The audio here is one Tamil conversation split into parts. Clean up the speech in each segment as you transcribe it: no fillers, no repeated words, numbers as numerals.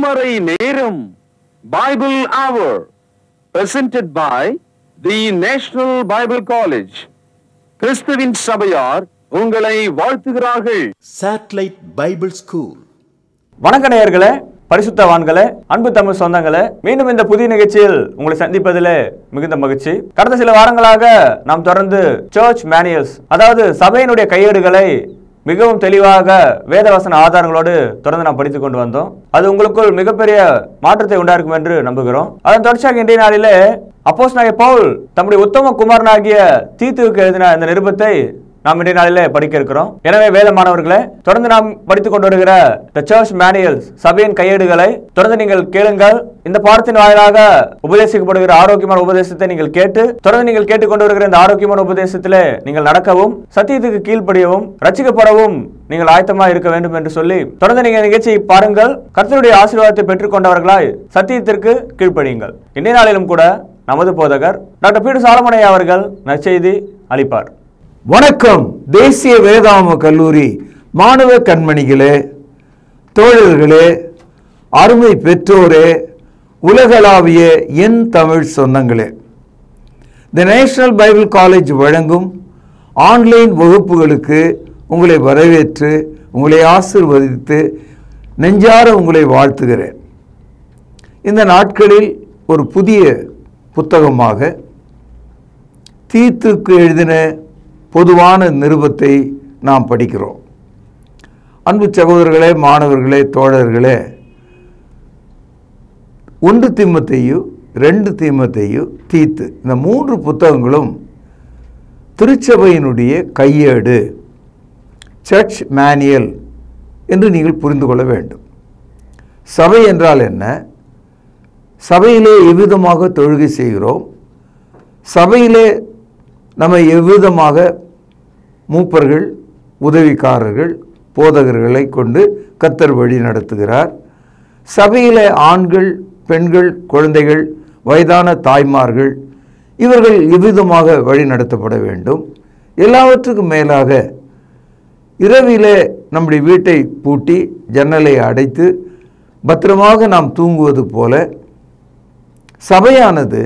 திருமறை நேரம் Bible Hour presented by the National Bible College. கிறிஸ்துவின் சபையார் உங்களை வாழ்த்துகிறார்கள். Satellite Bible School. வணக்க நேயர்களே, பரிசுத்தவான்களே, அன்பு தமிழ் சொந்தங்களே, மீண்டும் இந்த புதிய நிகழ்ச்சியில் உங்களை சந்திப்பதிலே மிகுந்த மகிழ்ச்சி. கடந்த சில வாரங்களாக நாம் தொடர்ந்து சர்ச் மேனுவல்ஸ், அதாவது சபையினுடைய கையேடுகளை மிகவும் தெளிவாக வேதவசன ஆதாரங்களோடு தொடர்ந்து நாம் படித்துக் கொண்டு வந்தோம். அது உங்களுக்குள் மிகப்பெரிய மாற்றத்தை உண்டாக்கும் என்று நம்புகிறோம். அதன் தொடர்ச்சியாக இன்றைய நாளிலே அப்போஸ்தலனாகிய பவுல் தம்முடைய உத்தம குமாரனாகிய தீத்துவுக்கு எழுதின இந்த நிருபத்தை நாம் இன்றைய நாளிலே படிக்க இருக்கிறோம். எனவே வேத மாணவர்களே, தொடர்ந்து நாம் படித்துக் கொண்டு வருகிற The Church Manuals, சபையின் கையேடுகளை தொடர்ந்து நீங்கள் கேளுங்கள். இந்த பாடத்தின் வாயிலாக உபதேசிக்கப்படுகிற ஆரோக்கியமான உபதேசத்தை நீங்கள் கேட்டு தொடர்ந்து நீங்கள் கேட்டுக்கொண்டு வருகிற இந்த ஆரோக்கியமான உபதேசத்திலே நீங்கள் நடக்கவும், சத்தியத்துக்கு கீழ்ப்படியவும், ரட்சிக்கப்படவும் நீங்கள் ஆயத்தமாக இருக்க வேண்டும் என்று சொல்லி தொடர்ந்து நீங்கள் நிகழ்ச்சியை பாருங்கள். கர்த்தருடைய ஆசீர்வாதத்தை பெற்றுக் கொண்டவர்களாய் சத்தியத்திற்கு கீழ்ப்படியுங்கள். இன்றைய நாளிலும் கூட நமது போதகர் டாக்டர் பீட்டர் சாலமன் அவர்கள் நற்செய்தி அளிப்பார். வணக்கம். தேசிய வேதாம கல்லூரி மாணவ கண்மணிகளே, தோழர்களே, அருமை பெற்றோரே, உலகளாவிய என் தமிழ் சொந்தங்களே, தி நேஷனல் பைபிள் காலேஜ் வழங்கும் ஆன்லைன் வகுப்புகளுக்கு உங்களை வரவேற்று உங்களை ஆசீர்வதித்து நெஞ்சார உங்களை வாழ்த்துகிறேன். இந்த நாட்களில் ஒரு புதிய புத்தகமாக தீத்துக்கு எழுதின பொதுவான நிருபத்தை நாம் படிக்கிறோம். அன்பு சகோதரர்களே, மாணவர்களே, தோழர்களே, 1 தீமோத்தேயு, 2 தீமோத்தேயு, தீத்து, இந்த 3 புத்தகங்களும் திருச்சபையினுடைய கையேடு, சர்ச் மேனுவல் என்று நீங்கள் புரிந்து கொள்ள வேண்டும். சபை என்றால் என்ன? சபையிலே எவ்விதமாக தொழுகை செய்கிறோம், சபையிலே நம்ம எவ்விதமாக மூப்பர்கள், உதவிக்காரர்கள், போதகர்களை கொண்டு கர்த்தர் வழி நடத்துகிறார், சபையிலே ஆண்கள், பெண்கள், குழந்தைகள், வயதான தாய்மார்கள் இவர்கள் எவ்விதமாக வழி நடத்தப்பட வேண்டும். எல்லாவற்றுக்கும் மேலாக இரவிலே நம்முடைய வீட்டை பூட்டி ஜன்னலை அடைத்து பத்திரமாக நாம் தூங்குவது போல சபையானது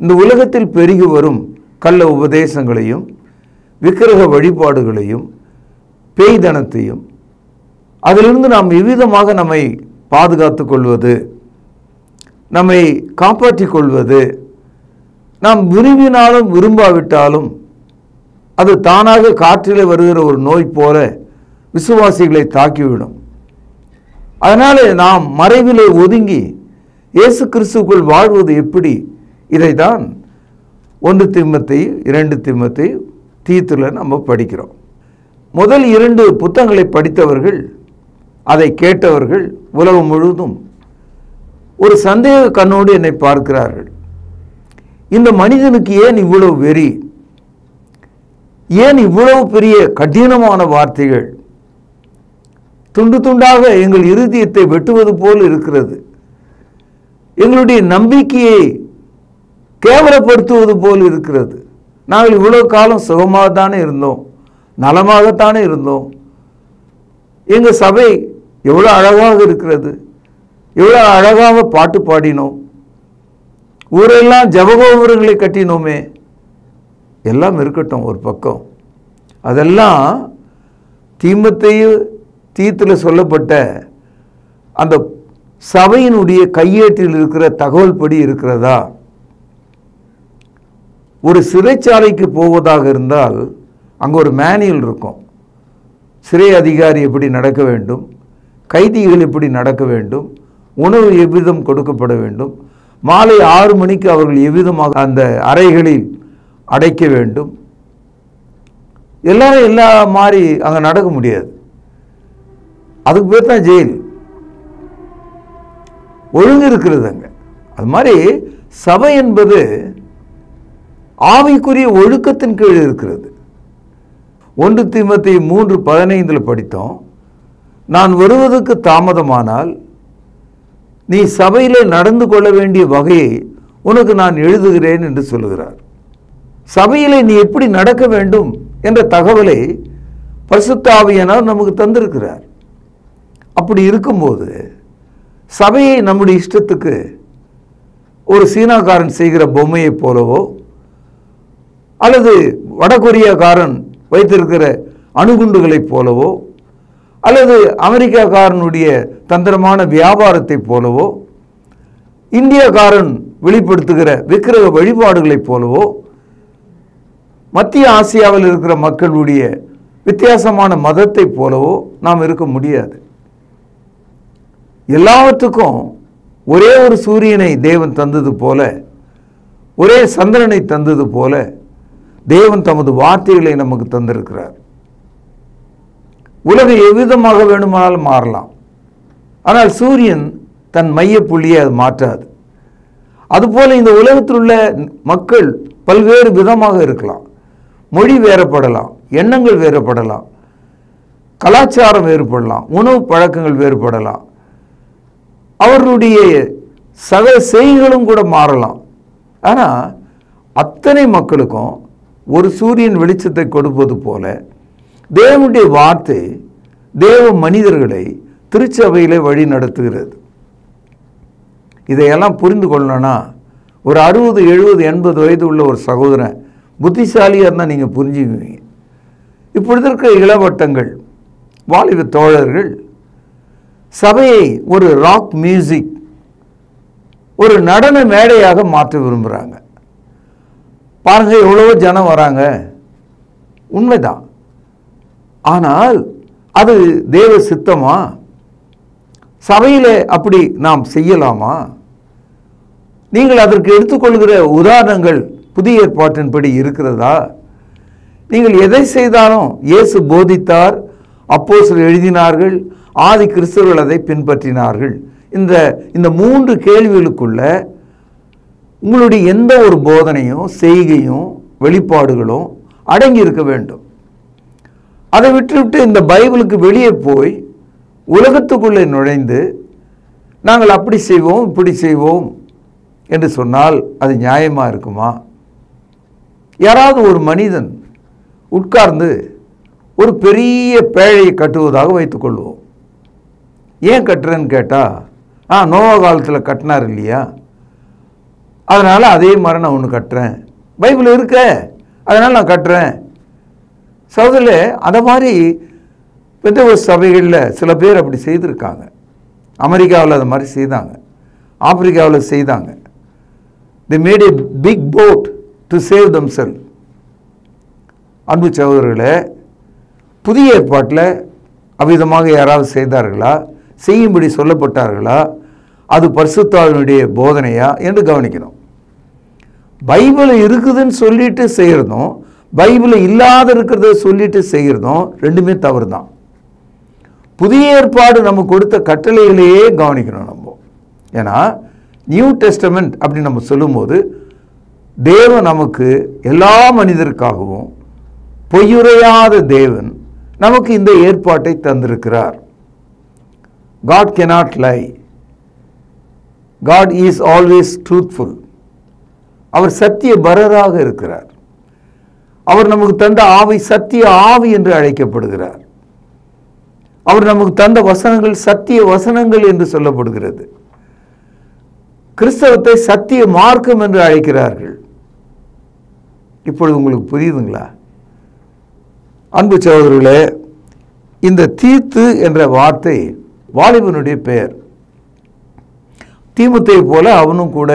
இந்த உலகத்தில் பெருகி வரும் கள்ள உபதேசங்களையும் விக்கிரக வழிபாடுகளையும் பேய்தனத்தையும் அதிலிருந்து நாம் எவ்விதமாக நம்மை பாதுகாத்து கொள்வது, நம்மை காப்பாற்றிக் கொள்வது, நாம் விரும்பினாலும் விரும்பாவிட்டாலும் அது தானாக காற்றிலே வருகிற ஒரு நோய் போல விசுவாசிகளை தாக்கிவிடும். அதனாலே நாம் மறைவிலே ஒதுங்கி இயேசு கிறிஸ்துவுக்குள் வாழ்வது எப்படி? இதைதான் 1 தீமோத்தேயு, 2 தீமோத்தேயு, தீத்துல நம்ம படிக்கிறோம். முதல் 2 புத்தகங்களை படித்தவர்கள், அதை கேட்டவர்கள் உலகம் முழுவதும் ஒரு சந்தேக கண்ணோடு என்னை பார்க்கிறார்கள். இந்த மனிதனுக்கு ஏன் இவ்வளவு வெறி? ஏன் இவ்வளவு பெரிய கடினமான வார்த்தைகள்? துண்டு துண்டாக எங்கள் இருதயத்தை வெட்டுவது போல் இருக்கிறது. எங்களுடைய நம்பிக்கையை கேவலப்படுத்துவது போல் இருக்கிறது. நாங்கள் இவ்வளவு காலம் சுகமாகத்தானே இருந்தோம், நலமாகத்தானே இருந்தோம். எங்கள் சபை எவ்வளோ அழகாக இருக்கிறது, எவ்வளோ அழகாக பாட்டு பாடினோம், ஊரெல்லாம் ஜபகோபுரங்களை கட்டினோமே. எல்லாம் இருக்கட்டும் ஒரு பக்கம். அதெல்லாம் தீமோத்தேயு, தீத்துல சொல்லப்பட்ட அந்த சபையினுடைய கையேட்டில் இருக்கிற தகவல் படி இருக்கிறதா? ஒரு சிறைச்சாலைக்கு போவதாக இருந்தால் அங்கே ஒரு மேனுவல் இருக்கும். சிறை அதிகாரி எப்படி நடக்க வேண்டும், கைதிகள் எப்படி நடக்க வேண்டும், உணவு எவ்விதம் கொடுக்கப்பட வேண்டும், மாலை 6 மணிக்கு அவர்கள் எவ்விதமாக அந்த அறைகளில் அடைக்க வேண்டும், எல்லாரும் எல்லா மாதிரி அங்கே நடக்க முடியாது. அதுக்கு பேர் தான் ஜெயில். ஒழுங்கு இருக்கிறது அங்கே. அது மாதிரி சபை என்பது ஆவிக்குரிய ஒழுக்கத்தின் கீழ் இருக்கிறது. 1 தீமோத்தேயு 3:15 படித்தோம். நான் வருவதற்கு தாமதமானால் நீ சபையிலே நடந்து கொள்ள வேண்டிய வகையை உனக்கு நான் எழுதுகிறேன் என்று சொல்லுகிறார். சபையிலே நீ எப்படி நடக்க வேண்டும் என்ற தகவலை பரிசுத்த ஆவியானவர் நமக்கு தந்திருக்கிறார். அப்படி இருக்கும்போது சபையை நம்முடைய இஷ்டத்துக்கு ஒரு சீனாக்காரன் செய்கிற பொம்மையை போலவோ அல்லது வடகொரியாக்காரன் வைத்திருக்கிற அணுகுண்டுகளைப் போலவோ அல்லது அமெரிக்காக்காரனுடைய தந்திரமான வியாபாரத்தை போலவோ இந்தியாக்காரன் வெளிப்படுத்துகிற விக்கிரக வழிபாடுகளைப் போலவோ மத்திய ஆசியாவில் இருக்கிற மக்களுடைய வித்தியாசமான மதத்தை போலவோ நாம் இருக்க முடியாது. எல்லாவற்றுக்கும் ஒரே ஒரு சூரியனை தேவன் தந்தது போல, ஒரே சந்திரனை தந்தது போல தேவன் தமது வார்த்தைகளை நமக்கு தந்திருக்கிறார். உலகம் எவ்விதமாக வேணுமானாலும் மாறலாம், ஆனால் சூரியன் தன் மைய புள்ளியை அது மாற்றாது. அதுபோல இந்த உலகத்தில் உள்ள மக்கள் பல்வேறு விதமாக இருக்கலாம். மொழி வேறுபடலாம், எண்ணங்கள் வேறுபடலாம், கலாச்சாரம் வேறுபடலாம், உணவு பழக்கங்கள் வேறுபடலாம், அவர்களுடைய சகல செய்களும் கூட மாறலாம். ஆனால் அத்தனை மக்களுக்கும் ஒரு சூரியன் வெளிச்சத்தை கொடுப்பது போல தேவனுடைய வார்த்தை தேவ மனிதர்களை திருச்சபையிலே வழி நடத்துகிறது. இதையெல்லாம் புரிந்து கொள்ளணும்னா ஒரு 60, 70, 80 வயது உள்ள ஒரு சகோதரன் புத்திசாலியாக இருந்தால் நீங்கள் புரிஞ்சுக்குவீங்க. இப்பொழுது இருக்கிற இளவட்டங்கள், வாலிப தோழர்கள் சபையை ஒரு ராக் மியூசிக், ஒரு நடன மேடையாக மாற்ற விரும்புகிறாங்க. பாருங்க, எவ்வளவோ ஜனம் வராங்க, உண்மைதான். ஆனால் அது தேவ சித்தமா? சபையில் அப்படி நாம் செய்யலாமா? நீங்கள் அதற்கு எடுத்துக்கொள்கிற உதாரணங்கள் புதிய ஏற்பாட்டின்படி இருக்கிறதா? நீங்கள் எதை செய்தாலும் இயேசு போதித்தார், அப்போஸ்தலர்கள் எழுதினார்கள், ஆதி கிறிஸ்தவர்கள் அதை பின்பற்றினார்கள். இந்த 3 கேள்விகளுக்குள்ள உங்களுடைய எந்த ஒரு போதனையும் செய்கையும் வெளிப்பாடுகளும் அடங்கி இருக்க வேண்டும். அதை விட்டுவிட்டு இந்த பைபிளுக்கு வெளியே போய் உலகத்துக்குள்ளே நுழைந்து நாங்கள் அப்படி செய்வோம் இப்படி செய்வோம் என்று சொன்னால் அது நியாயமாக இருக்குமா? யாராவது ஒரு மனிதன் உட்கார்ந்து ஒரு பெரிய பேழையை கட்டுவதாக வைத்துக்கொள்வோம். ஏன் கட்டுறேன்னு கேட்டால், நோவா காலத்தில் கட்டினார் இல்லையா, அதனால் அதே மாதிரி நான் ஒன்று கட்டுறேன், பைபிள் இருக்க அதனால் நான் கட்டுறேன். சகோதரர்களே, அதை மாதிரி பெந்தெகோஸ்து சபைகளில் சில பேர் அப்படி செய்திருக்காங்க. அமெரிக்காவில் அது மாதிரி செய்தாங்க, ஆப்பிரிக்காவில் செய்தாங்க. they made a big boat to save themselves. அன்பு சகோதரர்களே, புதிய ஏற்பாட்டில் அவ்விதமாக யாராவது செய்தார்களா, செய்யும்படி சொல்லப்பட்டார்களா, அது பரிசுத்தாவினுடைய போதனையா என்று கவனிக்கணும். பைபிள் இருக்குதுன்னு சொல்லிட்டு செய்கிறதும் பைபிள் இல்லாத இருக்கிறத சொல்லிட்டு செய்கிறதும் ரெண்டுமே தவறு தான். புதிய ஏற்பாடு நம்ம கொடுத்த கட்டளைகளையே கவனிக்கணும் நம்ம. ஏன்னா நியூ டெஸ்டமெண்ட் அப்படி நம்ம சொல்லும்போது தேவன் நமக்கு எல்லா மனிதருக்காகவும் பொய்யுரையாத தேவன் நமக்கு இந்த ஏற்பாட்டை தந்திருக்கிறார். God cannot lie. God is always truthful. அவர் சத்திய பரராக இருக்கிறார். அவர் நமக்கு தந்த ஆவி சத்திய ஆவி என்று அழைக்கப்படுகிறார். அவர் நமக்கு தந்த வசனங்கள் சத்திய வசனங்கள் என்று சொல்லப்படுகிறது. கிறிஸ்தவத்தை சத்திய மார்க்கம் என்று அழைக்கிறார்கள். இப்பொழுது உங்களுக்கு புரியுதுங்களா? அன்பு சகோதரர்களே, இந்த தீத்து என்ற வார்த்தை வாலிபனுடைய பெயர். தீமுத்தை போல அவனும் கூட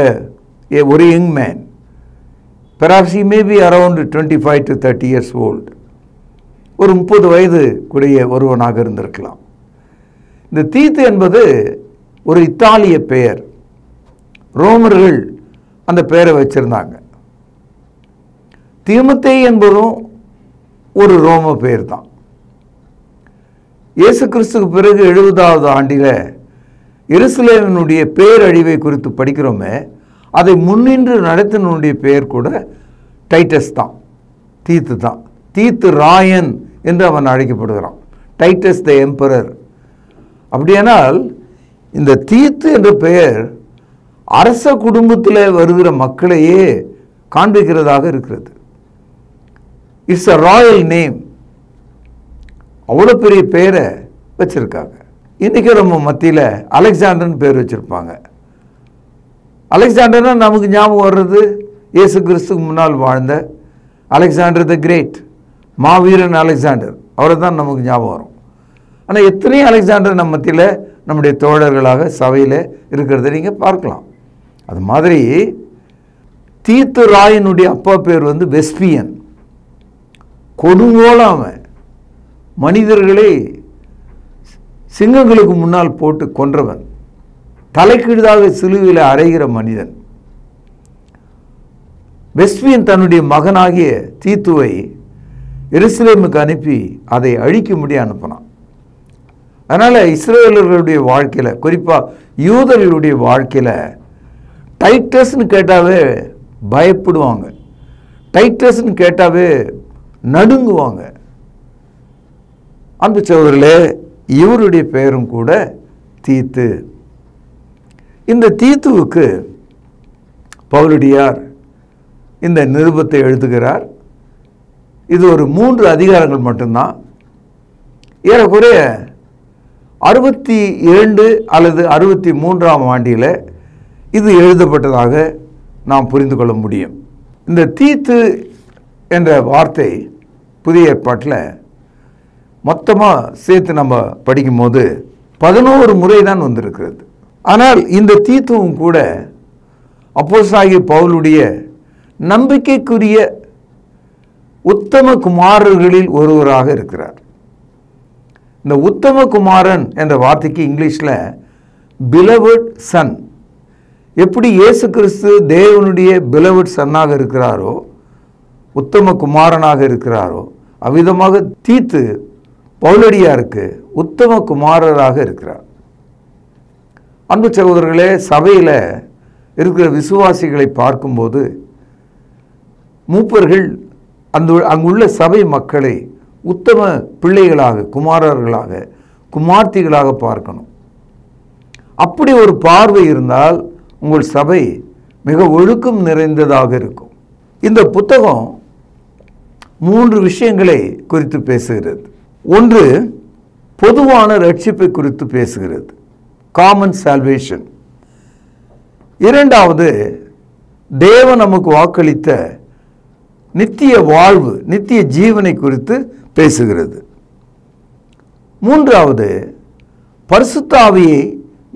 ஒரு young man. perhaps he may be around 25 to 30 years old. ஒரு 30 வயது கூடிய ஒருவனாக இருந்திருக்கலாம். இந்த தீத்து என்பது ஒரு இத்தாலிய பெயர். ரோமர்கள் அந்த பெயரை வச்சிருந்தாங்க. தீமுத்தை என்பதும் ஒரு ரோம பெயர் தான். இயேசு கிறிஸ்துக்கு பிறகு 70வது ஆண்டில் எருசலேமினுடைய பேரழிவை குறித்து படிக்கிறோமே, அதை முன்னின்று நடத்தினுடைய பெயர் கூட டைட்டஸ் தான், தீத்து தான். தீத்து ராயன் என்று அவன் அழைக்கப்படுகிறான், டைட்டஸ் த எம்பரர். அப்படியானால் இந்த தீத்து என்ற பெயர் அரச குடும்பத்தில் வருகிற மக்களையே காண்பிக்கிறதாக இருக்கிறது. It's a Royal name. அவ்வளோ பெரிய பெயரை வச்சிருக்காங்க. இன்றைக்கி நம்ம மத்தியில் அலெக்சாண்டர்னு பேர் வச்சுருப்பாங்க. அலெக்சாண்டர்னா நமக்கு ஞாபகம் வர்றது இயேசு கிறிஸ்துக்கு முன்னால் வாழ்ந்த Alexander the great, Maaveeran Alexander, அவரை தான் நமக்கு ஞாபகம் வரும். ஆனால் எத்தனையோ அலெக்சாண்டர் நம்ம மத்தியில் நம்முடைய தோழர்களாக சபையில் இருக்கிறத நீங்கள் பார்க்கலாம். அது மாதிரி தீத்து ராயனுடைய அப்பா பேர் வந்து வெஸ்பியன். கொடுங்கோலாம மனிதர்களை சிங்கங்களுக்கு முன்னால் போட்டு கொன்றவன், தலைக்கீழாக சிலுவையில் அறைகிற மனிதன். வெஸ்பியன் தன்னுடைய மகனாகிய தீத்துவை எருசலேமுக்கு அனுப்பி அதை அழிக்கும்படி அனுப்பினான். அதனால் இஸ்ரேலர்களுடைய வாழ்க்கையில், குறிப்பாக யூதர்களுடைய வாழ்க்கையில் டைட்டஸ்ன்னு கேட்டாவே பயப்படுவாங்க, டைட்டஸ்ன்னு கேட்டாவே நடுங்குவாங்க. அன்பு சகோதரர்களே, இவருடைய பெயரும் கூட தீத்து. இந்த தீத்துவுக்கு பவுலடியார் இந்த நிருபத்தை எழுதுகிறார். இது ஒரு 3 அதிகாரங்கள் மட்டும்தான். ஏறக்குறைய 62 அல்லது 63ஆம் ஆண்டில் இது எழுதப்பட்டதாக நாம் புரிந்து கொள்ள முடியும். இந்த தீத்து என்ற வார்த்தை புதிய ஏற்பாட்டில் மொத்தமாக சேர்த்து நம்ம படிக்கும்போது 11 முறை தான் வந்திருக்கிறது. ஆனால் இந்த தீத்துவும் கூட அப்போஸ்தலனாகிய பவுலுடைய நம்பிக்கைக்குரிய உத்தம குமாரர்களில் ஒருவராக இருக்கிறார். இந்த உத்தம குமாரன் என்ற வார்த்தைக்கு இங்கிலீஷில் பிலவட் சன். எப்படி இயேசு கிறிஸ்து தேவனுடைய பிலவட் சன்னாக இருக்கிறாரோ, உத்தம குமாரனாக இருக்கிறாரோ, அவ்விதமாக தீத்து பவுலடியாருக்கு உத்தம குமாரராக இருக்கிறார். அன்பு சகோதரர்களே, சபையில் இருக்கிற விசுவாசிகளை பார்க்கும்போது மூப்பர்கள் அங்குள்ள சபை மக்களை உத்தம பிள்ளைகளாக, குமாரர்களாக, குமார்த்திகளாக பார்க்கணும். அப்படி ஒரு பார்வை இருந்தால் உங்கள் சபை மிக ஒழுக்கம் நிறைந்ததாக இருக்கும். இந்த புத்தகம் 3 விஷயங்களை குறித்து பேசுகிறது. ஒன்று, பொதுவான ரட்சிப்பை குறித்து பேசுகிறது, காமன் சால்வேஷன். இரண்டாவது, தேவன் நமக்கு வாக்களித்த நித்திய வாழ்வு, நித்திய ஜீவனை குறித்து பேசுகிறது. மூன்றாவது, பரிசுத்த ஆவியை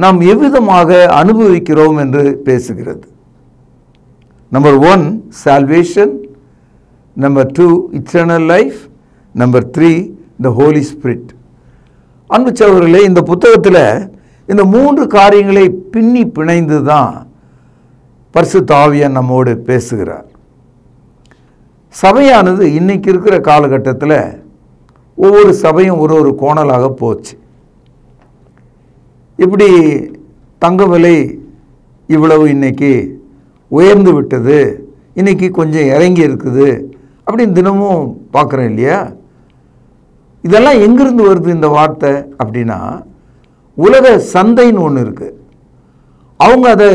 நாம் எவ்விதமாக அனுபவிக்கிறோம் என்று பேசுகிறது. Number 1 salvation, number 2 eternal life, number 3 த ஹோலி ஸ்பிரிட். அன்பு சகோதரர்களே, இந்த புத்தகத்தில் இந்த 3 காரியங்களை பின்னி பிணைந்து தான் பரிசுத்த ஆவியார் நம்மோடு பேசுகிறார். சபையானது இன்னைக்கு இருக்கிற காலகட்டத்தில் ஒவ்வொரு சபையும் ஒரு கோணலாக போச்சு. இப்படி தங்க விலை இவ்வளவு இன்னைக்கு உயர்ந்து விட்டது, இன்னைக்கு கொஞ்சம் இறங்கி இருக்குது அப்படின்னு தினமும் பார்க்குறேன் இல்லையா? இதெல்லாம் எங்கிருந்து வருது இந்த வார்த்தை அப்படின்னா, உலக சந்தைன்னு ஒன்று இருக்குது. அவங்க அதை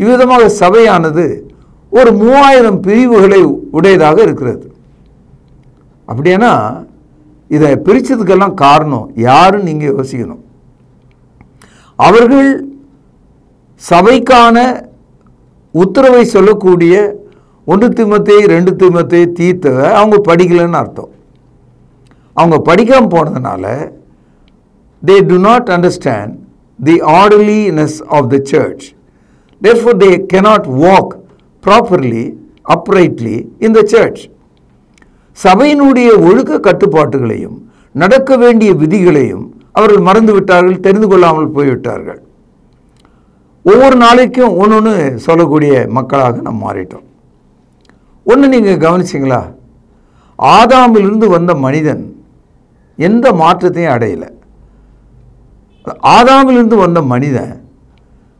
இவ்விதமாக சபையானது ஒரு 3000 பிரிவுகளை உடையதாக இருக்கிறது. அப்படின்னா இதை பிரித்ததுக்கெல்லாம் காரணம் யாருன்னு நீங்கள் யோசிக்கணும். அவர்கள் சபைக்கான உத்தரவை சொல்லக்கூடிய 1 தீமோத்தேயு 2 தீமோத்தேயு தீத்துவை அவங்க படிக்கலைன்னு அர்த்தம். அவங்க படிக்காமல் போனதுனால they do not understand the orderliness of the church. Therefore they cannot walk properly, uprightly in the church. சபையினுடைய ஒழுக்க கட்டுப்பாட்டுகளையும் நடக்க வேண்டிய விதிகளையும் அவர்கள் மறந்து விட்டார்கள், தெரிந்து கொள்ளாமல் போய்விட்டார்கள். ஒவ்வொரு நாளைக்கும் ஒன்று சொல்லக்கூடிய மக்களாக நாம் மாறிட்டோம். ஒன்று நீங்கள் கவனிச்சிங்களா? ஆதாமிலிருந்து வந்த மனிதன் எந்த மாற்றத்தையும் அடையலை. ஆதாமிலிருந்து வந்த மனிதன்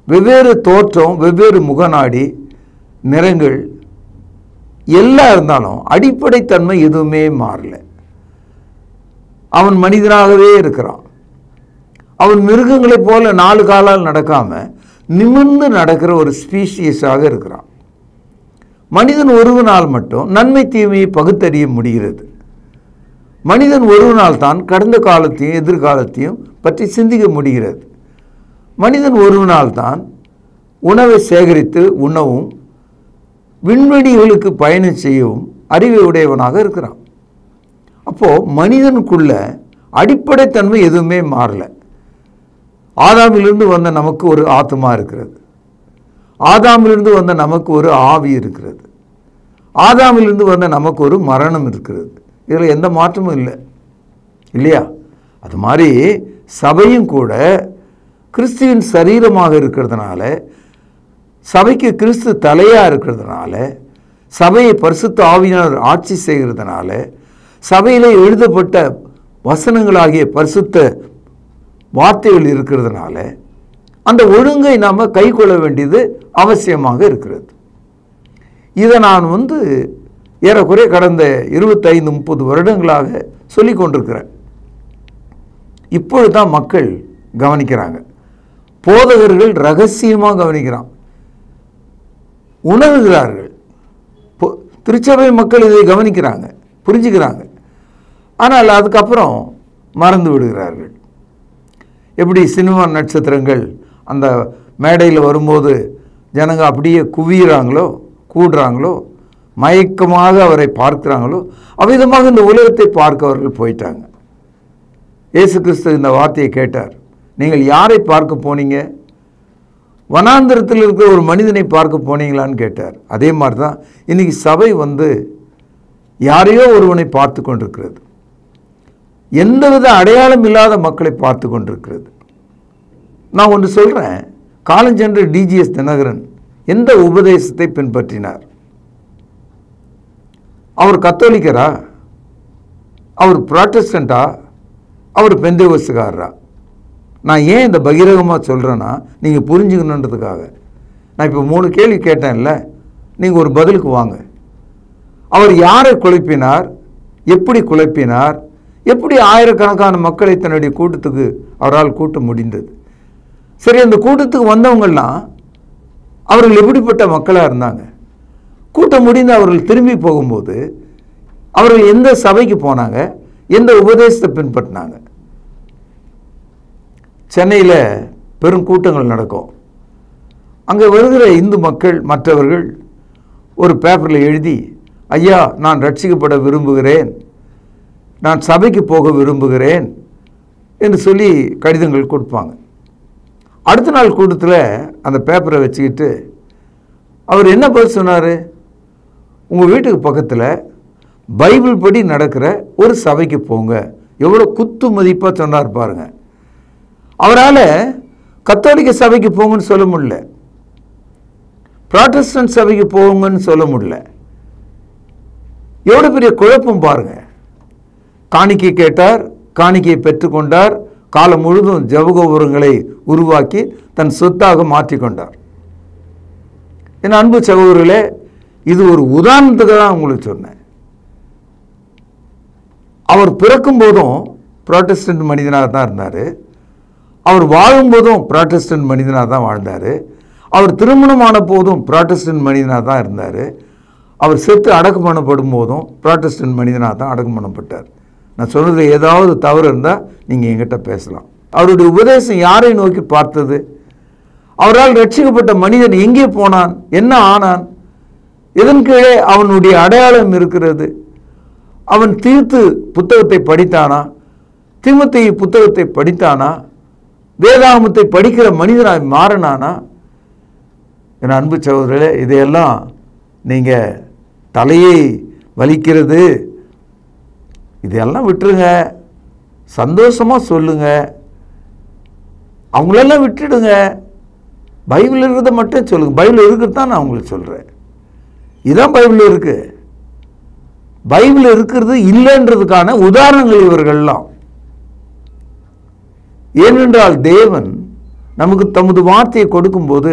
வெவ்வேறு தோற்றம், வெவ்வேறு முகநாடி, நிறங்கள் எல்லாம் இருந்தாலும் அடிப்படைத்தன்மை எதுவுமே மாறல. அவன் மனிதனாகவே இருக்கிறான். அவன் மிருகங்களைப் போல 4 காலால் நடக்காம நிமிர்ந்து நடக்கிற ஒரு ஸ்பீஷியஸாக இருக்கிறான். மனிதன் ஒருவனால் மட்டும் நன்மை தீமையை பகுத்தறிய முடிகிறது. மனிதன் ஒருவனால் தான் கடந்த காலத்தையும் எதிர்காலத்தையும் பற்றி சிந்திக்க முடிகிறது. மனிதன் ஒருவனால் தான் உணவை சேகரித்து உண்ணவும் விண்வெளிகளுக்கு பயணம் செய்யவும் அறிவை உடையவனாக இருக்கிறான். அப்போது மனிதனுக்குள்ள அடிப்படை தன்மை எதுவுமே மாறல. ஆதாமிலிருந்து வந்த நமக்கு ஒரு ஆத்மா இருக்கிறது, ஆதாமிலிருந்து வந்த நமக்கு ஒரு ஆவி இருக்கிறது, ஆதாமிலிருந்து வந்த நமக்கு ஒரு மரணம் இருக்கிறது. இதில் எந்த மாற்றமும் இல்லை, இல்லையா? அது மாதிரி சபையும் கூட கிறிஸ்துவின் சரீரமாக இருக்கிறதுனால, சபைக்கு கிறிஸ்து தலையாக இருக்கிறதுனால, சபையை பரிசுத்த ஆவியினர் ஆட்சி செய்கிறதுனால, சபையில் எழுதப்பட்ட வசனங்களாகிய பரிசுத்த வார்த்தைகள் இருக்கிறதுனால அந்த ஒழுங்கை நாம் கை கொள்ள வேண்டியது அவசியமாக இருக்கிறது. இதை நான் ஏறக்குறைய கடந்த 25-30 வருடங்களாக சொல்லி கொண்டிருக்கிறேன். இப்பொழுது தான் மக்கள் கவனிக்கிறாங்க. போதகர்கள் ரகசியமாக கவனிக்கிறான், உணர்கிறார்கள். திருச்சபை மக்கள் இதை கவனிக்கிறாங்க, புரிஞ்சுக்கிறாங்க. ஆனால் அதுக்கப்புறம் மறந்து விடுகிறார்கள். எப்படி சினிமா நட்சத்திரங்கள் அந்த மேடையில் வரும்போது ஜனங்க அப்படியே குவிகிறாங்களோ, கூடுறாங்களோ, மயக்கமாக அவரை பார்க்கிறாங்களோ, அவ்விதமாக இந்த உலகத்தை பார்க்க அவர்கள் போயிட்டாங்க. இயேசு கிறிஸ்து இந்த வார்த்தையை கேட்டார், நீங்கள் யாரை பார்க்க போனீங்க? வனாந்திரத்தில் இருக்கிற ஒரு மனிதனை பார்க்க போனீங்களான்னு கேட்டார். அதே மாதிரி தான் இன்றைக்கி சபை யாரையோ ஒருவனை பார்த்து கொண்டிருக்கிறது. எந்தவித அடையாளம் இல்லாத மக்களை பார்த்து கொண்டிருக்கிறது. நான் ஒன்று சொல்கிறேன், காலஞ்சென்ற டிஜிஎஸ் தினகரன் எந்த உபதேசத்தை பின்பற்றினார்? அவர் கத்தோலிக்கரா? அவர் புராட்டஸ்டண்டா? அவர் பெந்தேகோஸ்துக்காரரா? நான் ஏன் இந்த பகிரங்கமாக சொல்கிறேன்னா, நீங்கள் புரிஞ்சுக்கணுன்றதுக்காக. நான் இப்போ 3 கேள்வி கேட்டேன்ல, நீங்கள் ஒரு பதிலுக்கு வாங்க. அவர் யாரை குழப்பினார்? எப்படி குழப்பினார்? எப்படி ஆயிரக்கணக்கான மக்களை தன்னுடைய கூட்டத்துக்கு அவரால் கூட்ட முடிந்தது? சரி, அந்த கூட்டத்துக்கு வந்தவங்கள்லாம் அவர்கள் எப்படிப்பட்ட மக்களாக இருந்தாங்க? கூட்டம் முடிந்து அவர்கள் திரும்பி போகும்போது அவர்கள் எந்த சபைக்கு போனாங்க? எந்த உபதேசத்தை பின்பற்றினாங்க? சென்னையில் பெரும் கூட்டங்கள் நடக்கும். அங்கே வருகிற இந்து மக்கள் மற்றவர்கள் ஒரு பேப்பரில் எழுதி, ஐயா நான் ரட்சிக்கப்பட விரும்புகிறேன், நான் சபைக்கு போக விரும்புகிறேன் என்று சொல்லி கடிதங்கள் கொடுப்பாங்க. அடுத்த நாள் கூட்டத்தில் அந்த பேப்பரை வச்சுக்கிட்டு அவர் என்ன பதில் சொன்னார்? உங்கள் வீட்டுக்கு பக்கத்தில் பைபிள் படி நடக்கிற ஒரு சபைக்கு போங்க. எவ்வளோ குத்து மதிப்பாக சொன்னார் பாருங்க. அவரால் கத்தோலிக்க சபைக்கு போங்கன்னு சொல்ல முடியல, புராட்டஸ்டன்ட் சபைக்கு போங்கன்னு சொல்ல முடியல. எவ்வளோ பெரிய குழப்பம் பாருங்க. காணிக்கை கேட்டார், காணிக்கையை பெற்றுக்கொண்டார், காலம் முழுதும் ஜெபகோபுரங்களை உருவாக்கி தன் சொத்தாக மாற்றிக்கொண்டார். என் அன்பு சகோதரர்களே, இது ஒரு உதாரணத்துக்கு தான் உங்களுக்கு சொன்னேன். அவர் பிறக்கும் போதும் புராட்டஸ்டன்ட் மனிதனாக தான் இருந்தார், அவர் வாழும்போதும் புராட்டஸ்டன்ட் மனிதனாக தான் வாழ்ந்தார், அவர் திருமணமான போதும் புராட்டஸ்டன்ட் மனிதனாக தான் இருந்தார், அவர் செத்து அடக்கம் பண்ணப்படும் போதும் புராட்டஸ்டன்ட் மனிதனாக தான் அடக்கம் பண்ணப்பட்டார். நான் சொன்னது ஏதாவது தவறு இருந்தால் நீங்கள் என்கிட்ட பேசலாம். அவருடைய உபதேசம் யாரை நோக்கி பார்த்தது? அவரால் ரட்சிக்கப்பட்ட மனிதன் எங்கே போனான்? என்ன ஆனான்? இதன் கீழே அவனுடைய அடையாளம் இருக்கிறது. அவன் தீர்த்து புத்தகத்தை படித்தானா? தீமோத்தேயு புத்தகத்தை படித்தானா? வேதாகமத்தை படிக்கிற மனிதனாய் மாறினானா? என் அன்பு சகோதரர்களே, இதையெல்லாம் நீங்கள் தலையை வலிக்கிறது, இதெல்லாம் விட்டுருங்க, சந்தோஷமாக சொல்லுங்க, அவங்களெல்லாம் விட்டுடுங்க. பைபிள் இருக்கிறத மட்டும் சொல்லுங்கள். பைபிள் இருக்கிறது தான் நான் உங்களுக்கு சொல்கிறேன். இதுதான் பைபிள் இருக்கு. பைபிள் இருக்கிறது இல்லைன்றதுக்கான உதாரணங்கள் இவர்கள்லாம். ஏனென்றால் தேவன் நமக்கு தமது வார்த்தையை கொடுக்கும்போது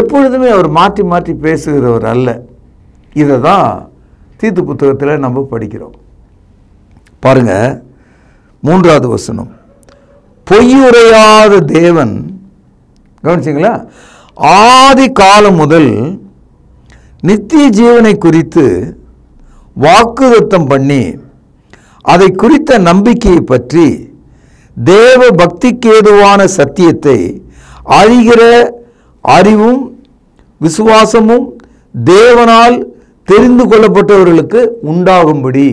எப்பொழுதுமே அவர் மாற்றி மாற்றி பேசுகிறவர் அல்ல. இதை தான் தீத்து புத்தகத்தில் நம்ம படிக்கிறோம். பாருங்க, 3வது வசனம், பொய்யுரையாத தேவன், கவனிச்சிங்களா, ஆதி காலம் முதல் நித்திய ஜீவனை குறித்து வாக்குத்தத்தம் பண்ணி அதை குறித்த நம்பிக்கையை பற்றி தேவ பக்திக்கேதுவான சத்தியத்தை அறிகிற அறிவும் விசுவாசமும் தேவனால் தெரிந்து கொள்ளப்பட்டவர்களுக்கு உண்டாகும்படி.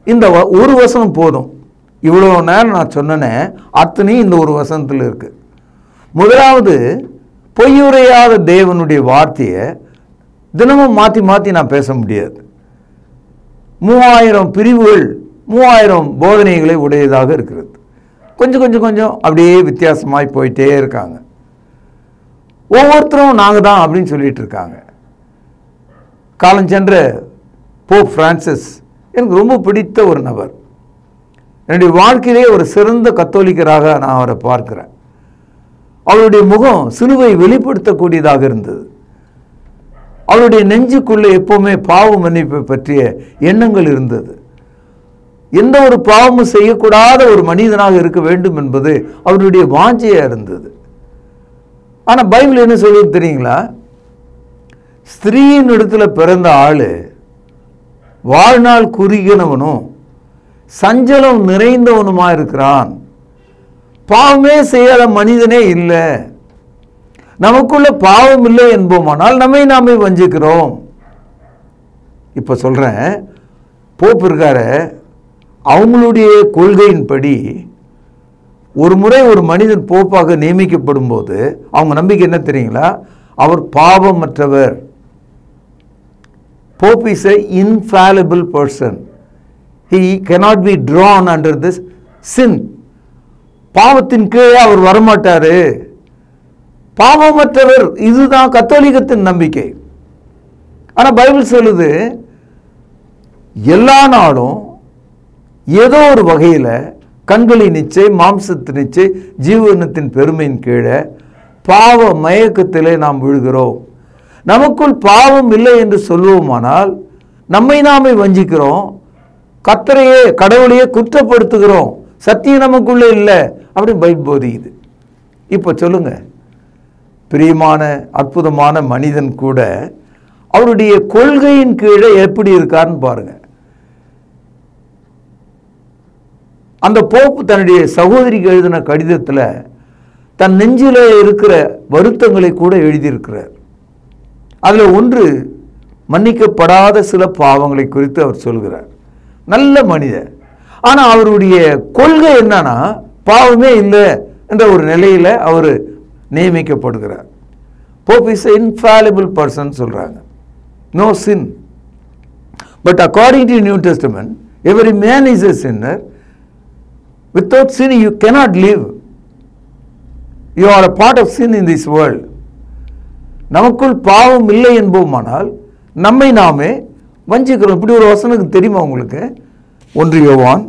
இந்த ஒரு வசனம் போதும். இவ்வளோ நேரம் நான் சொன்னேன், அத்தனையும் இந்த ஒரு வசனத்தில் இருக்கு. முதலாவது, பொய்யுரையாத தேவனுடைய வார்த்தையை தினமும் மாற்றி மாற்றி நான் பேச முடியாது. 3000 பிரிவுகள் 3000 போதனைகளை உடையதாக இருக்கிறது. கொஞ்சம் கொஞ்சம் கொஞ்சம் அப்படியே வித்தியாசமாய் போயிட்டே இருக்காங்க. ஒவ்வொருத்தரும் நாங்கள் தான் அப்படின்னு சொல்லிட்டு இருக்காங்க. காலஞ்சென்ற போப் பிரான்சிஸ் எனக்கு ரொம்ப பிடித்த ஒரு நபர். என்னுடைய வாழ்க்கையிலே ஒரு சிறந்த கத்தோலிக்கராக நான் அவரை பார்க்கிறேன். அவருடைய முகம் சிலுவை வெளிப்படுத்தக்கூடியதாக இருந்தது. அவருடைய நெஞ்சுக்குள்ளே எப்பவுமே பாவ மன்னிப்பை பற்றிய எண்ணங்கள் இருந்தது. எந்த ஒரு பாவமும் செய்யக்கூடாத ஒரு மனிதனாக இருக்க வேண்டும் என்பது அவருடைய வாஞ்சையா இருந்தது. ஆனா பைபிள் என்ன சொல்லுது தெரியுங்களா? ஸ்திரீயின் இடத்துல பிறந்த ஆளு வாழ்நாள் குறுகினவனும் சஞ்சலம் நிறைந்தவனுமா இருக்கிறான். பாவமே செய்யாத மனிதனே இல்லை. நமக்குள்ள பாவம் இல்லை என்போமானால் நம்மை நாமே வஞ்சிக்கிறோம். இப்ப சொல்றேன், போப் இருக்காரு, அவங்களுடைய கொள்கையின்படி ஒரு முறை ஒரு மனிதன் போப்பாக நியமிக்கப்படும் போது அவங்க நம்பிக்கை என்ன தெரியுங்களா? அவர் பாவமற்றவர். Pope is an infallible person. He cannot be drawn under this sin. பாவத்தின் கீழே அவர் வரமாட்டாரு. பாவமற்றவர். இதுதான் கத்தோலிக்கத்தின் நம்பிக்கை. ஆனா பைபிள் சொல்லுது, எல்லா நாளும் ஏதோ ஒரு வகையில கண்களின் இச்சை, மாம்சத்தின் இச்சை, ஜீவனத்தின் பெருமையின் கீழே பாவ மயக்கத்திலே நாம் விழுகிறோம். நமக்குள் பாவம் இல்லை என்று சொல்லுவோமானால் நம்மை நாமே வஞ்சிக்கிறோம். கர்த்தரையே, கடவுளையே குற்றப்படுத்துகிறோம். சத்தியம் நமக்குள்ளே இல்லை அப்படின்னு பைபிள் போதிக்குது. இப்போ சொல்லுங்க, பிரியமான அற்புதமான மனிதன் கூட அவருடைய கொள்கையின் கீழே எப்படி இருக்காருன்னு பாருங்க. அந்த போப்பு தன்னுடைய சகோதரிக்கு எழுதின கடிதத்தில் தன் நெஞ்சில இருக்கிற வருத்தங்களை கூட எழுதியிருக்கிறார். அதில் ஒன்று, மன்னிக்கப்படாத சில பாவங்களை குறித்து அவர் சொல்கிறார். நல்ல மனிதர். ஆனால் அவருடைய கொள்கை என்னன்னா பாவமே இல்லை என்ற ஒரு நிலையில் அவர் நியமிக்கப்படுகிறார். போப் இஸ் இன்ஃபாலிபிள் பர்சன் சொல்றாங்க. No sin. But according to New Testament, every man is a sinner. Without sin you cannot live. You are a part of sin in this world. நமக்குள் பாவம் இல்லை என்போமானால் நம்மை நாமே வஞ்சிக்கிறோம். இப்படி ஒரு வசனம் தெரியுமா உங்களுக்கு? 1 யோவான்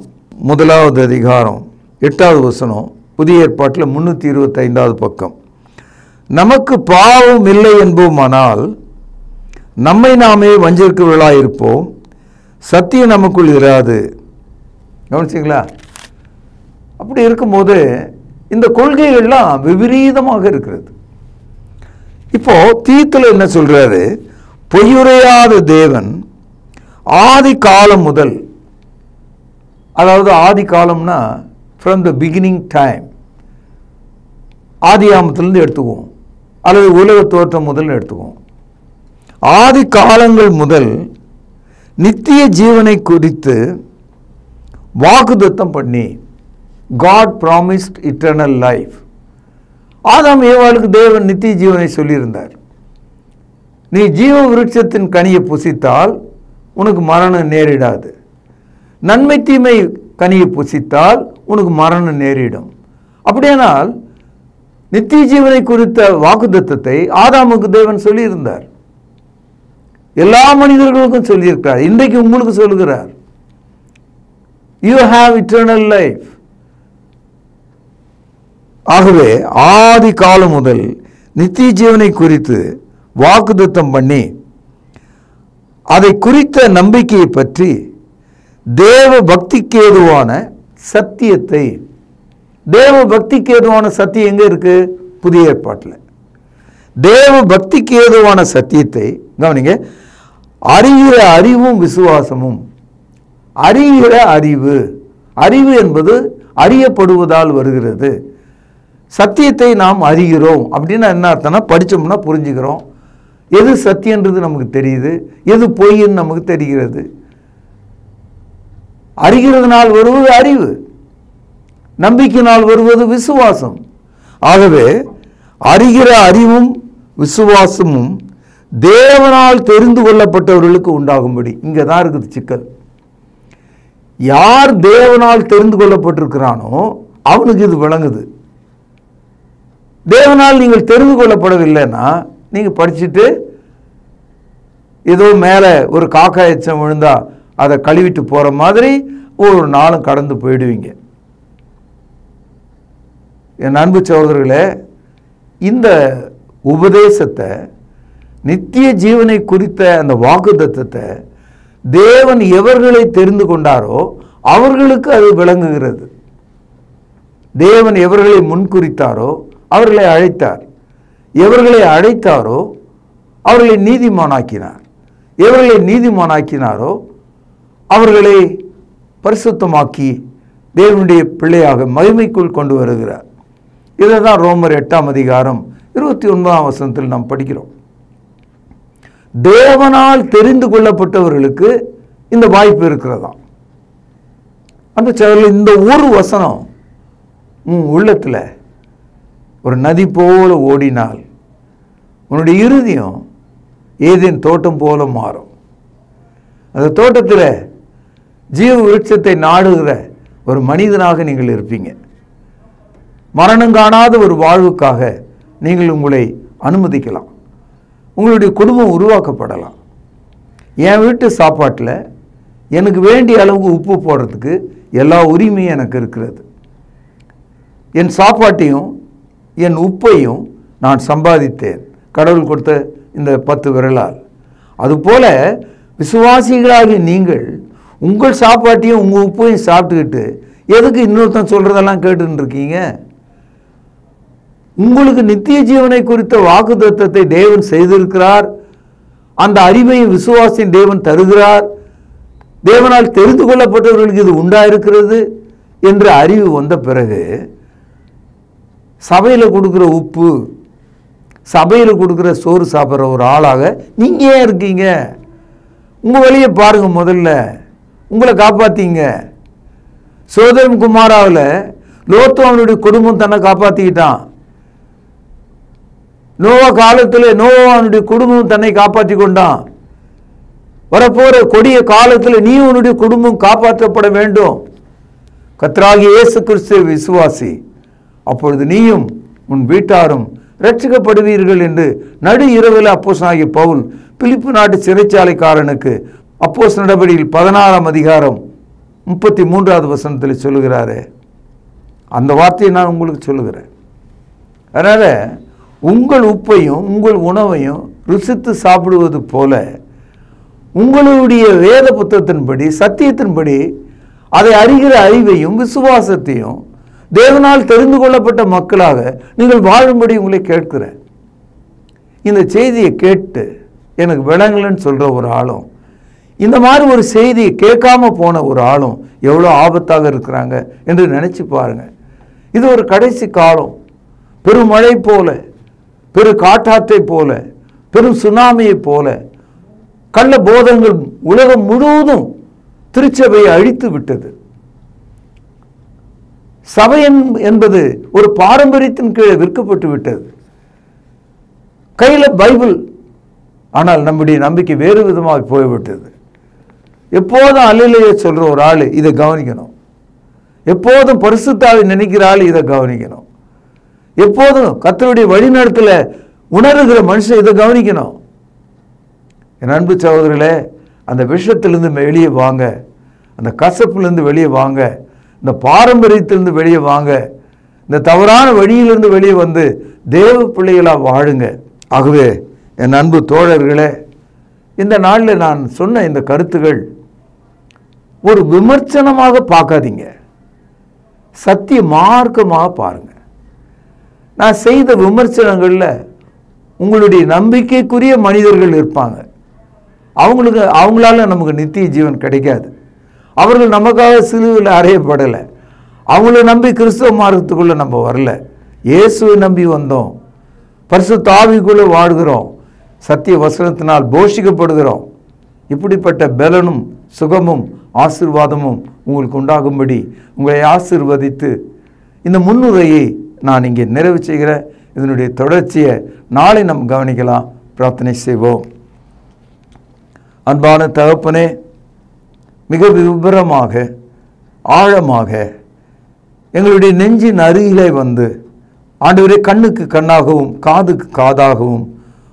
1 அதிகாரம் 8வது வசனம், புதிய ஏற்பாட்டில் 325வது பக்கம். நமக்கு பாவம் இல்லை என்போமானால் நம்மை நாமே வஞ்சிக்கிறவர்களாயிருப்போம், சத்தியம் நமக்குள் இராது. கவனிச்சிங்களா? அப்படி இருக்கும்போது இந்த கொள்கைகள்லாம் விபரீதமாக இருக்கிறது. இப்போ தீத்துல என்ன சொல்றாரு? பொய்யுரையாத தேவன் ஆதி காலம் முதல், அதாவது ஆதி காலம்னா ஃப்ரம் த பிகினிங் டைம், ஆதி ஆமத்திலிருந்து எடுத்துக்குவோம், அல்லது உலக தோற்றம் முதல் எடுத்துக்குவோம். ஆதி காலங்கள் முதல் நித்திய ஜீவனை குறித்து வாக்குத்தத்தம் பண்ணி, God promised eternal life. ஆதாம் ஏவாளுக்கு தேவன் நித்திய ஜீவனை சொல்லியிருந்தார். நீ ஜீவ விருட்சத்தின் கனியை புசித்தால் உனக்கு மரணம் நேரிடாது, நன்மை தீமை கனியை புசித்தால் உனக்கு மரணம் நேரிடும். அப்படியானால் நித்திய ஜீவனை குறித்த வாக்குத்தத்தத்தை ஆதாமுக்கு தேவன் சொல்லியிருந்தார். எல்லா மனிதர்களுக்கும் சொல்லியிருக்கிறார். இன்றைக்கு உங்களுக்கு சொல்லுகிறார், you have eternal life. ஆகவே ஆதி காலம் முதல் நித்திய ஜீவனை குறித்து வாக்குத்தத்தம் பண்ணி அதை குறித்த நம்பிக்கையை பற்றி தேவ பக்திக்கு ஏதுவான சத்தியத்தை, தேவ பக்திக்கு ஏதுவான சத்தியம் எங்க இருக்கு? புதிய ஏற்பாட்டில். தேவ பக்திக்கு ஏதுவான சத்தியத்தை கவனிங்க, அறிகிற அறிவும் விசுவாசமும் அறிகிற அறிவு. அறிவு என்பது அறியப்படுவதால் வருகிறது. சத்தியத்தை நாம் அறிகிறோம் அப்படின்னா என்ன அர்த்தம்னா, படித்தோம்னா புரிஞ்சுக்கிறோம். எது சத்தியன்றது நமக்கு தெரியுது, எது பொய்ன்னு நமக்கு தெரிகிறது. அறிகிறதுனால் வருவது அறிவு, நம்பிக்கையினால் வருவது விசுவாசம். ஆகவே அறிகிற அறிவும் விசுவாசமும் தேவனால் தெரிந்து கொள்ளப்பட்டவர்களுக்கு உண்டாகும்படி. இங்கே தான் இருக்குது சிக்கல். யார் தேவனால் தெரிந்து கொள்ளப்பட்டிருக்கிறானோ அவனுக்கு இது விளங்குது. தேவனால் நீங்கள் தெரிந்து கொள்ளப்படவில்லைன்னா நீங்கள் படிச்சுட்டு ஏதோ மேலே ஒரு காக்கா எச்சம் விழுந்தா அதை கழுவிட்டு போகிற மாதிரி ஒரு நாளும் கடந்து போயிடுவீங்க. என் அன்பு சகோதரர்களே, இந்த உபதேசத்தை, நித்திய ஜீவனை குறித்த அந்த வாக்குத்தத்தத்தை தேவன் எவர்களை தெரிந்து கொண்டாரோ அவர்களுக்கு அது விளங்குகிறது. தேவன் எவர்களை முன்குறித்தாரோ அவர்களை அழைத்தார். எவர்களை அழைத்தாரோ அவர்களை நீதிமானாக்கினார். எவர்களை நீதிமானாக்கினாரோ அவர்களை பரிசுத்தமாக்கி தேவனுடைய பிள்ளையாக மகிமைக்குள் கொண்டு வருகிறார். இதை தான் ரோமர் 8ஆம் அதிகாரம் 29ஆம் வசனத்தில் நாம் படிக்கிறோம். தேவனால் தெரிந்து கொள்ளப்பட்டவர்களுக்கு இந்த வாய்ப்பு இருக்கிறதா? அந்த செயலில் இந்த ஒரு வசனம் உள்ளத்தில் ஒரு நதி போல ஓடினால் உன்னுடைய இருதயம் ஏதேன் தோட்டம் போல மாறும். அந்த தோட்டத்தில் ஜீவ விருட்சத்தை நாடுகிற ஒரு மனிதனாக நீங்கள் இருப்பீங்க. மரணம் காணாத ஒரு வாழ்வுக்காக நீங்கள் உங்களை அனுமதிக்கலாம். உங்களுடைய குடும்பம் உருவாக்கப்படலாம். என் வீட்டு சாப்பாட்டில் எனக்கு வேண்டிய அளவுக்கு உப்பு போடுறதுக்கு எல்லா உரிமையும் எனக்கு இருக்கிறது. என் சாப்பாட்டையும் என் உப்பையும் நான் சம்பாதித்தேன் கடவுள் கொடுத்த இந்த 10 விரலால். அதுபோல விசுவாசிகளாகிய நீங்கள் உங்கள் சாப்பாட்டையும் உங்கள் உப்பையும் சாப்பிட்டுக்கிட்டு எதுக்கு இன்னொருத்தன் சொல்கிறதெல்லாம் கேட்டுன்னு இருக்கீங்க? உங்களுக்கு நித்திய ஜீவனை குறித்த வாக்குத்தத்தத்தை தேவன் செய்திருக்கிறார். அந்த அறிவையும் விசுவாசத்தையும் தேவன் தருகிறார். தேவனால் தெரிந்து கொள்ளப்பட்டவர்களுக்கு இது உண்டாயிருக்கிறது என்ற அறிவு வந்த பிறகு சபையில் கொடுக்குற உப்பு, சபையில் கொடுக்குற சோறு சாப்பிட்ற ஒரு ஆளாக நீங்கள் ஏன் இருக்கீங்க? உங்கள் வழியை பாருங்கள். முதல்ல உங்களை காப்பாற்றிங்க. சோதோம் குமாராவில் லோத்து அவனுடைய குடும்பம் தன்னை காப்பாற்றிக்கிட்டான். நோவா காலத்தில் நோவானுடைய குடும்பம் தன்னை காப்பாற்றி கொண்டான். வரப்போற கொடிய காலத்தில் நீ உன்னுடைய குடும்பம் காப்பாற்றப்பட வேண்டும். கர்த்தராகிய இயேசு கிறிஸ்துவை விசுவாசி, அப்பொழுது நீயும் உன் வீட்டாரும் ரட்சிக்கப்படுவீர்கள் என்று நடு இரவில் அப்போஸ்தலனாகிய பவுல் பிலிப்பு நாட்டு சிறைச்சாலைக்காரனுக்கு அப்போஸ்தலர் நடபடிகள் 16ஆம் அதிகாரம் 33வது வசனத்தில் சொல்லுகிறாரே, அந்த வார்த்தையை நான் உங்களுக்கு சொல்லுகிறேன். அதனால் உங்கள் உப்பையும் உங்கள் உணவையும் ருசித்து சாப்பிடுவது போல உங்களுடைய வேத புத்தகத்தின்படி சத்தியத்தின்படி அதை அறிகிற அறிவையும் விசுவாசத்தையும் தேவனால் தெரிந்து கொள்ளப்பட்ட மக்களாக நீங்கள் வாழும்படி உங்களை கேட்கிறேன். இந்த செய்தியை கேட்டு எனக்கு விளங்கலன்னு சொல்கிற ஒரு ஆளும், இந்த மாதிரி ஒரு செய்தியை கேட்காம போன ஒரு ஆளும் எவ்வளோ ஆபத்தாக இருக்கிறாங்க என்று நினச்சி பாருங்க. இது ஒரு கடைசி காலம். பெருமழை போல, பெரு காட்டாற்றை போல, பெரும் சுனாமியை போல கள்ள போதங்கள் உலகம் முழுவதும் திருச்சபையை அழித்து விட்டது. சபை என்பது ஒரு பாரம்பரியத்தின் கீழே விற்கப்பட்டு விட்டது. கையில் பைபிள், ஆனால் நம்முடைய நம்பிக்கை வேறு விதமாக போய்விட்டது. எப்போதும் அல்லேலூயா சொல்கிற ஒரு ஆள் இதை கவனிக்கணும். எப்போதும் பரிசுத்தாவை நினைக்கிற ஆள் இதை கவனிக்கணும். எப்போதும் கர்த்தருடைய வழிநடத்தல உணர்கிற மனுஷன் இதை கவனிக்கணும். என் அன்பு சகோதரர்களே, அந்த விஷத்திலிருந்து வெளியே வாங்க, அந்த கசப்பிலிருந்து வெளியே வாங்க, இந்த பாரம்பரியத்திலிருந்து வெளியே வாங்க, இந்த தவறான வழியிலிருந்து வெளியே வந்து தேவ பிள்ளைகளாக வாழுங்க. ஆகவே என் அன்பு தோழர்களே, இந்த நாளில் நான் சொன்ன இந்த கருத்துகள் ஒரு விமர்சனமாக பார்க்காதீங்க, சத்திய மார்க்கமாக பாருங்க. நான் செய்த விமர்சனங்களில் உங்களுடைய நம்பிக்கைக்குரிய மனிதர்கள் இருப்பாங்க. அவங்களால நமக்கு நித்திய ஜீவன் கிடைக்காது. அவர்கள் நமக்காக சிலுவையில் அறையப்படலை. அவங்கள நம்பி கிறிஸ்தவ மார்க்கத்துக்குள்ளே நம்ம வரல. இயேசுவை நம்பி வந்தோம். பரிசுத்த ஆவிக்குள்ளே வாழ்கிறோம். சத்திய வசனத்தினால் போஷிக்கப்படுகிறோம். இப்படிப்பட்ட பலனும் சுகமும் ஆசீர்வாதமும் உங்களுக்கு உண்டாகும்படி உங்களை ஆசீர்வதித்து இந்த முன்னுரையை நான் இங்கே நிறைவு செய்கிறேன். இதனுடைய தொடர்ச்சியை நாளை நாம் கவனிக்கலாம். பிரார்த்தனை செய்வோம். அன்பான தகப்பனே, மிக விபரமாக ஆழமாக எங்களுடைய நெஞ்சின் அருகிலே வந்து ஆண்டவரே கண்ணுக்கு கண்ணாகவும் காதுக்கு காதாகவும்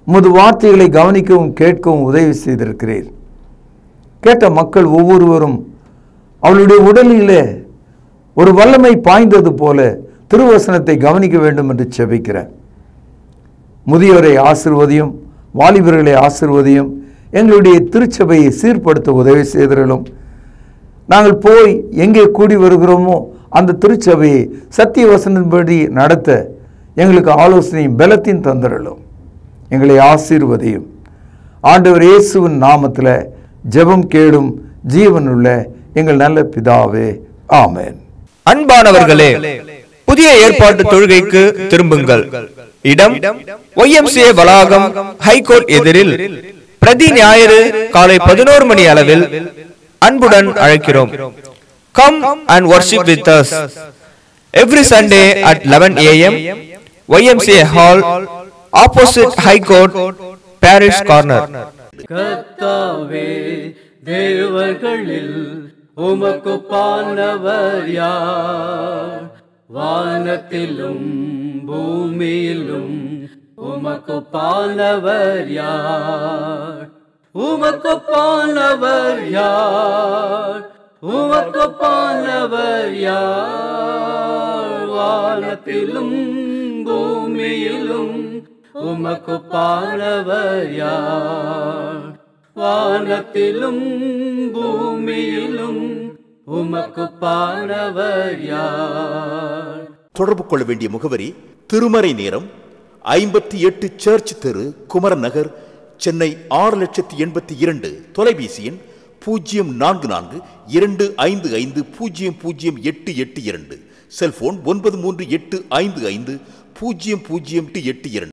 உமது வார்த்தைகளை கவனிக்கவும் கேட்கவும் உதவி செய்திருக்கிறீர். கேட்ட மக்கள் ஒவ்வொருவரும் அவளுடைய உடலிலே ஒரு வல்லமை பாய்ந்தது போல திருவசனத்தை கவனிக்க வேண்டும் என்று செபிக்கிறேன். முதியோரை ஆசீர்வதியும், வாலிபர்களை ஆசீர்வதியும், எங்களுடைய திருச்சபையை சீர்படுத்த உதவி செய்திருளும். நாங்கள் போய் எங்கே கூடி வருகிறோமோ அந்த திருச்சபையை சத்திய வசனத்தின்படி நடத்த எங்களுக்கு ஆலோசனையும் பலத்தையும் தந்திருளும். எங்களை ஆசீர்வதியும். ஆண்டவர் இயேசுவின் நாமத்தில் ஜெபம் கேடும் ஜீவனுள்ள எங்கள் நல்ல பிதாவே, ஆமென். அன்பானவர்களே, புதிய ஏற்பாட்டு தொழுகைக்கு திரும்புங்கள். இடம் YMCA வளாகம், ஹைகோர்ட் எதிரில், பிரதி ஞாயிறு காலை 11 மணி அளவில் அன்புடன் அழைக்கிறோம். Come and worship with us every Sunday at 11 AM, YMCA Hall, opposite High Court, Parish Corner. கர்த்தாவே, தேவர்களில் உமக்கு பானவர் யார்? வானத்திலும் பூமியிலும் உமக்கு பானவர் யார்? உமக்கு பானவர் யார்? உமக்கு பானவர் யார்? வானத்திலும் பூமியிலும் உமக்கு பானவர் யார்? வானத்திலும் பூமியிலும் உமக்கு பானவர் யார்? தொடர்பு கொள்ள வேண்டிய முகவரி: திருமறை நேரம், 58 சர்ச் தெரு, குமரன் நகர், சென்னை 6,82,000. தொலைபேசி எண் 044255008882. செல்போன் 9385500882.